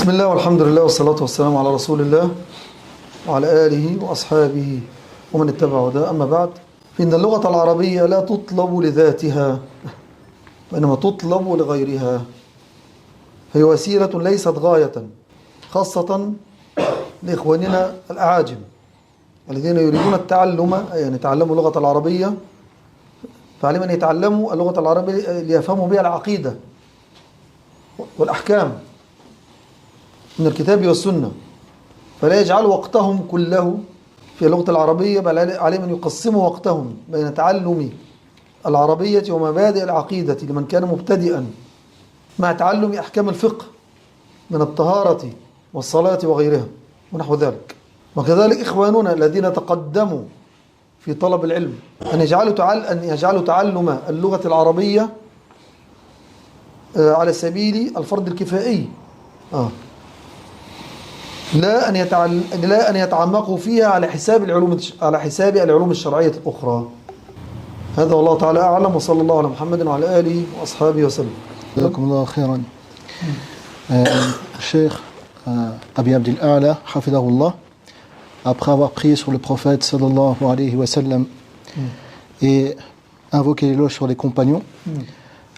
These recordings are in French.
بسم الله والحمد لله والصلاة والسلام على رسول الله وعلى آله وأصحابه ومن اتبع هداه. أما بعد، فإن اللغة العربية لا تطلب لذاتها وإنما تطلب لغيرها، هي وسيلة ليست غاية، خاصة لإخواننا الأعاجم الذين يريدون التعلم، يعني يتعلموا اللغة العربية، فعليهم أن يتعلموا اللغة العربية ليفهموا بها العقيدة والأحكام من الكتاب والسنة، فلا يجعلوا وقتهم كله في اللغة العربية، بل عليهم أن يقسموا وقتهم بين تعلم العربية ومبادئ العقيدة لمن كان مبتدئا، مع تعلم أحكام الفقه من الطهارة والصلاة وغيرها ونحو ذلك. وكذلك إخواننا الذين تقدموا في طلب العلم أن يجعلوا تعلم اللغة العربية على سبيل الفرض الكفائي، لا أن يتعمقوا فيها على حساب العلوم الشرعية الأخرى. هذا والله تعالى أعلم، وصلى الله على محمد وعلى آله وأصحابه وسلم. جزاكم الله خيرا. Cheikh Abi Abdel A'la, hafidahullah, après avoir prié sur le prophète sallallahu alayhi wa sallam et invoqué l'éloge sur les compagnons,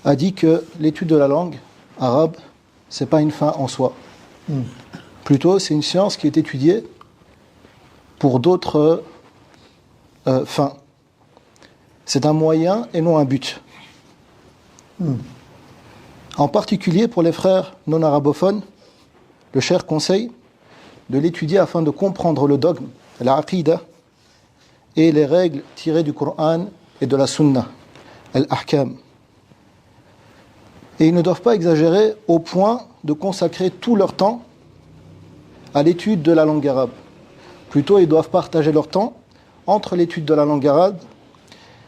a dit que l'étude de la langue arabe, c'est pas une fin en soi. Plutôt, c'est une science qui est étudiée pour d'autres fins. C'est un moyen et non un but. En particulier pour les frères non arabophones, le cheikh conseille de l'étudier afin de comprendre le dogme, la aqida, et les règles tirées du Coran et de la Sunna, al-ahkam. Et ils ne doivent pas exagérer au point de consacrer tout leur temps à l'étude de la langue arabe. Plutôt, ils doivent partager leur temps entre l'étude de la langue arabe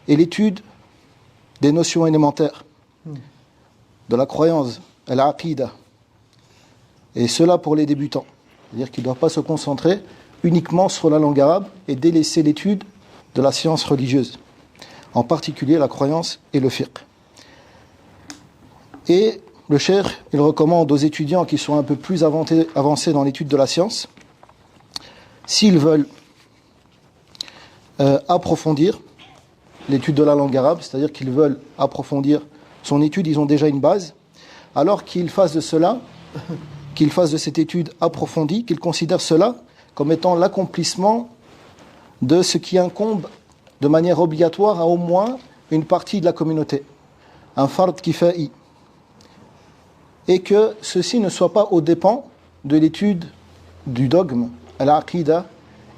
et l'étude des notions élémentaires, de la croyance, al-aqida. Et cela pour les débutants. C'est-à-dire qu'ils ne doivent pas se concentrer uniquement sur la langue arabe et délaisser l'étude de la science religieuse, en particulier la croyance et le fiqh. Et le cheikh, il recommande aux étudiants qui sont un peu plus avancés dans l'étude de la science, s'ils veulent approfondir l'étude de la langue arabe, c'est-à-dire qu'ils veulent approfondir son étude, ils ont déjà une base, alors qu'ils fassent de cela, qu'ils fassent de cette étude approfondie, qu'ils considèrent cela comme étant l'accomplissement de ce qui incombe de manière obligatoire à au moins une partie de la communauté, un fard kifa'i, et que ceci ne soit pas aux dépens de l'étude du dogme, al-aqida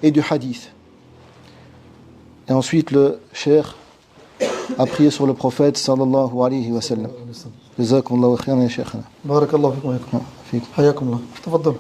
et du hadith. Et ensuite le cheikh a prié sur le prophète sallallahu alayhi wa sallam. Jazakumullahu khairan ya sheikhana. Barakallahu fikum. Hayakum Allah. Tafaddal.